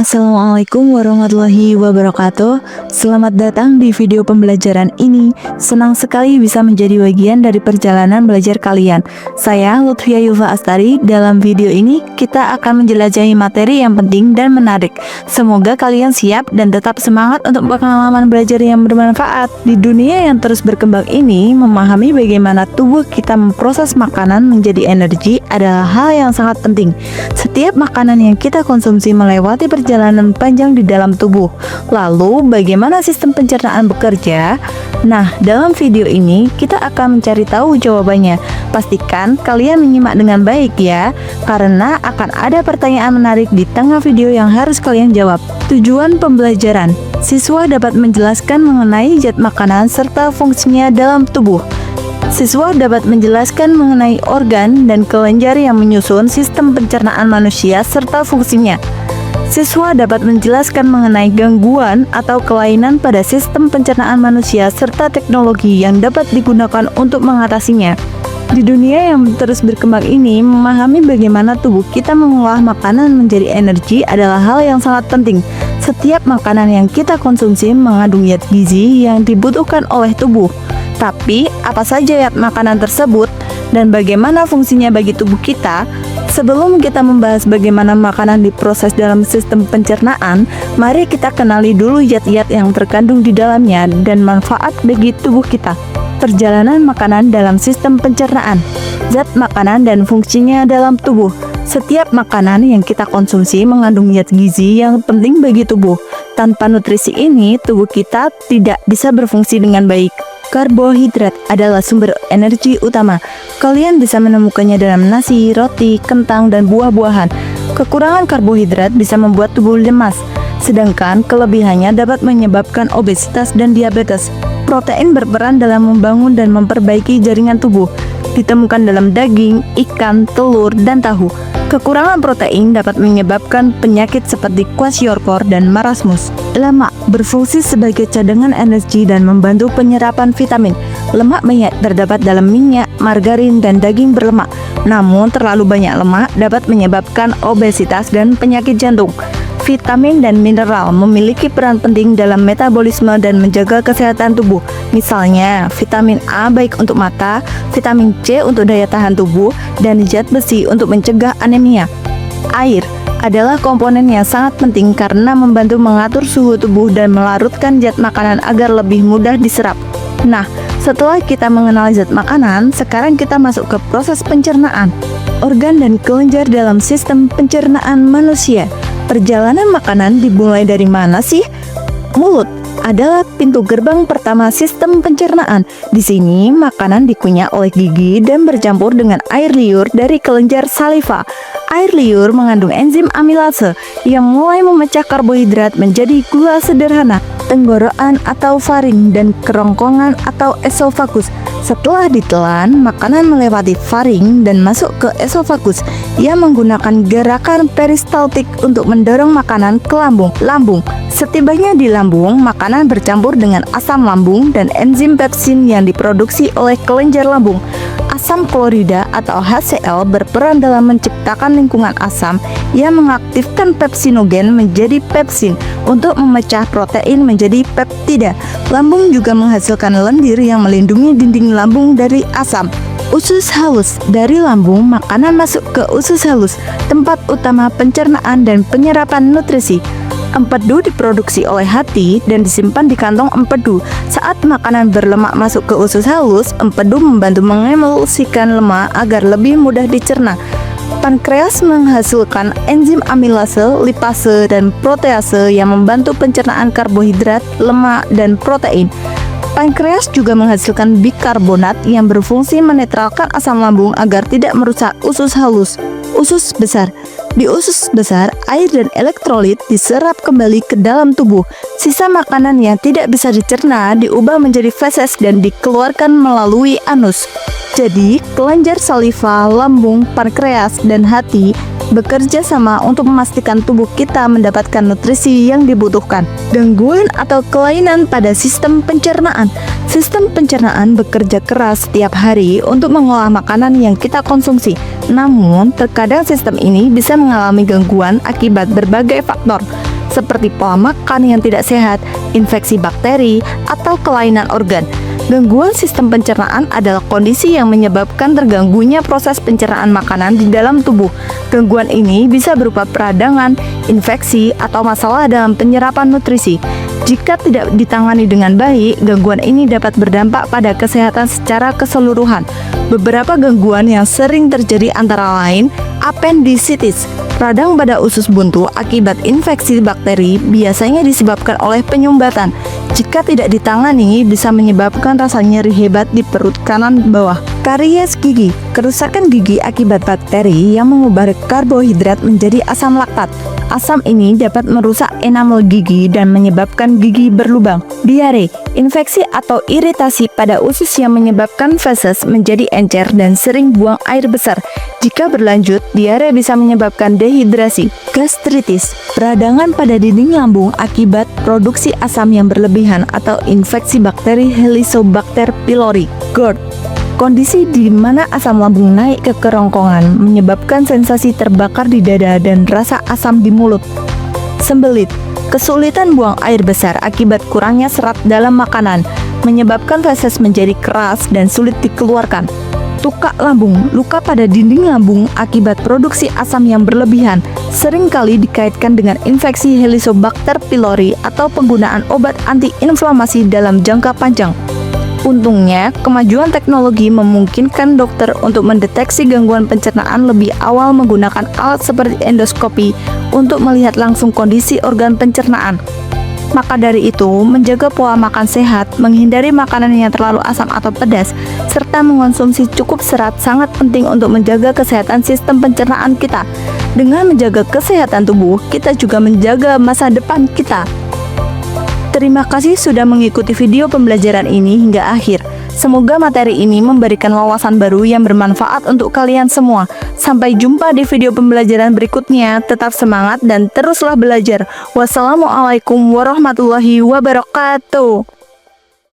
Assalamualaikum warahmatullahi wabarakatuh. Selamat datang di video pembelajaran ini. Senang sekali bisa menjadi bagian dari perjalanan belajar kalian. Saya Lutfia Yulfa Astari. Dalam video ini kita akan menjelajahi materi yang penting dan menarik. Semoga kalian siap dan tetap semangat untuk pengalaman belajar yang bermanfaat. Di dunia yang terus berkembang ini, memahami bagaimana tubuh kita memproses makanan menjadi energi adalah hal yang sangat penting. Setiap makanan yang kita konsumsi melewati perjalanan panjang di dalam tubuh. Lalu, bagaimana sistem pencernaan bekerja? Nah, dalam video ini kita akan mencari tahu jawabannya. Pastikan kalian menyimak dengan baik ya, karena akan ada pertanyaan menarik di tengah video yang harus kalian jawab. Tujuan pembelajaran: siswa dapat menjelaskan mengenai zat makanan serta fungsinya dalam tubuh. Siswa dapat menjelaskan mengenai organ dan kelenjar yang menyusun sistem pencernaan manusia serta fungsinya. Siswa dapat menjelaskan mengenai gangguan atau kelainan pada sistem pencernaan manusia serta teknologi yang dapat digunakan untuk mengatasinya. Di dunia yang terus berkembang ini, memahami bagaimana tubuh kita mengolah makanan menjadi energi adalah hal yang sangat penting. Setiap makanan yang kita konsumsi mengandung zat gizi yang dibutuhkan oleh tubuh. Tapi, apa saja zat makanan tersebut dan bagaimana fungsinya bagi tubuh kita? Sebelum kita membahas bagaimana makanan diproses dalam sistem pencernaan, mari kita kenali dulu zat-zat yang terkandung di dalamnya dan manfaat bagi tubuh kita. Perjalanan makanan dalam sistem pencernaan. Zat makanan dan fungsinya dalam tubuh. Setiap makanan yang kita konsumsi mengandung zat gizi yang penting bagi tubuh. Tanpa nutrisi ini, tubuh kita tidak bisa berfungsi dengan baik. Karbohidrat adalah sumber energi utama. Kalian bisa menemukannya dalam nasi, roti, kentang, dan buah-buahan. Kekurangan karbohidrat bisa membuat tubuh lemas, sedangkan kelebihannya dapat menyebabkan obesitas dan diabetes. Protein berperan dalam membangun dan memperbaiki jaringan tubuh. Ditemukan dalam daging, ikan, telur, dan tahu. Kekurangan protein dapat menyebabkan penyakit seperti kwashiorkor dan marasmus. Lemak berfungsi sebagai cadangan energi dan membantu penyerapan vitamin. Lemak banyak terdapat dalam minyak, margarin, dan daging berlemak. Namun, terlalu banyak lemak dapat menyebabkan obesitas dan penyakit jantung. Vitamin dan mineral memiliki peran penting dalam metabolisme dan menjaga kesehatan tubuh. Misalnya, vitamin A baik untuk mata, vitamin C untuk daya tahan tubuh, dan zat besi untuk mencegah anemia. Air adalah komponen yang sangat penting karena membantu mengatur suhu tubuh dan melarutkan zat makanan agar lebih mudah diserap. Nah, setelah kita mengenal zat makanan, sekarang kita masuk ke proses pencernaan. Organ dan kelenjar dalam sistem pencernaan manusia. Perjalanan makanan dimulai dari mana sih? Mulut adalah pintu gerbang pertama sistem pencernaan. Di sini, makanan dikunyah oleh gigi dan bercampur dengan air liur dari kelenjar saliva. Air liur mengandung enzim amilase yang mulai memecah karbohidrat menjadi gula sederhana. Tenggorokan atau faring dan kerongkongan atau esofagus. Setelah ditelan, makanan melewati faring dan masuk ke esofagus. Ia menggunakan gerakan peristaltik untuk mendorong makanan ke lambung. Setibanya di lambung, makanan bercampur dengan asam lambung dan enzim pepsin yang diproduksi oleh kelenjar lambung. Asam klorida atau HCl berperan dalam menciptakan lingkungan asam yang mengaktifkan pepsinogen menjadi pepsin untuk memecah protein menjadi peptida. Lambung juga menghasilkan lendir yang melindungi dinding lambung dari asam. Usus halus. Dari lambung, makanan masuk ke usus halus, tempat utama pencernaan dan penyerapan nutrisi. Empedu diproduksi oleh hati dan disimpan di kantong empedu. Saat makanan berlemak masuk ke usus halus, empedu membantu mengemulsikan lemak agar lebih mudah dicerna. Pankreas menghasilkan enzim amilase, lipase, dan protease yang membantu pencernaan karbohidrat, lemak, dan protein. Pankreas juga menghasilkan bikarbonat yang berfungsi menetralkan asam lambung agar tidak merusak usus halus. Usus besar. Di usus besar, air dan elektrolit diserap kembali ke dalam tubuh. Sisa makanan yang tidak bisa dicerna diubah menjadi feses dan dikeluarkan melalui anus. Jadi, kelenjar saliva, lambung, pankreas, dan hati bekerja sama untuk memastikan tubuh kita mendapatkan nutrisi yang dibutuhkan. Gangguan atau kelainan pada sistem pencernaan. Sistem pencernaan bekerja keras setiap hari untuk mengolah makanan yang kita konsumsi. Namun, terkadang sistem ini bisa mengalami gangguan akibat berbagai faktor. seperti pola makan yang tidak sehat, infeksi bakteri, atau kelainan organ. Gangguan sistem pencernaan adalah kondisi yang menyebabkan terganggunya proses pencernaan makanan di dalam tubuh. Gangguan ini bisa berupa peradangan, infeksi, atau masalah dalam penyerapan nutrisi. Jika tidak ditangani dengan baik, gangguan ini dapat berdampak pada kesehatan secara keseluruhan. Beberapa gangguan yang sering terjadi antara lain appendicitis, radang pada usus buntu akibat infeksi bakteri, biasanya disebabkan oleh penyumbatan. Jika tidak ditangani, bisa menyebabkan rasa nyeri hebat di perut kanan bawah. Karies gigi, kerusakan gigi akibat bakteri yang mengubah karbohidrat menjadi asam laktat. Asam ini dapat merusak enamel gigi dan menyebabkan gigi berlubang. Diare, infeksi atau iritasi pada usus yang menyebabkan feses menjadi encer dan sering buang air besar. Jika berlanjut, diare bisa menyebabkan dehidrasi. Gastritis, peradangan pada dinding lambung akibat produksi asam yang berlebihan atau infeksi bakteri Helicobacter pylori. GERD, kondisi di mana asam lambung naik ke kerongkongan menyebabkan sensasi terbakar di dada dan rasa asam di mulut. Sembelit, kesulitan buang air besar akibat kurangnya serat dalam makanan, menyebabkan feses menjadi keras dan sulit dikeluarkan. Tukak lambung, luka pada dinding lambung akibat produksi asam yang berlebihan, seringkali dikaitkan dengan infeksi Helicobacter pylori atau penggunaan obat antiinflamasi dalam jangka panjang. Untungnya, kemajuan teknologi memungkinkan dokter untuk mendeteksi gangguan pencernaan lebih awal menggunakan alat seperti endoskopi untuk melihat langsung kondisi organ pencernaan. Maka dari itu, menjaga pola makan sehat, menghindari makanan yang terlalu asam atau pedas, serta mengonsumsi cukup serat sangat penting untuk menjaga kesehatan sistem pencernaan kita. Dengan menjaga kesehatan tubuh, kita juga menjaga masa depan kita. Terima kasih sudah mengikuti video pembelajaran ini hingga akhir. Semoga materi ini memberikan wawasan baru yang bermanfaat untuk kalian semua. Sampai jumpa di video pembelajaran berikutnya. Tetap semangat dan teruslah belajar. Wassalamualaikum warahmatullahi wabarakatuh.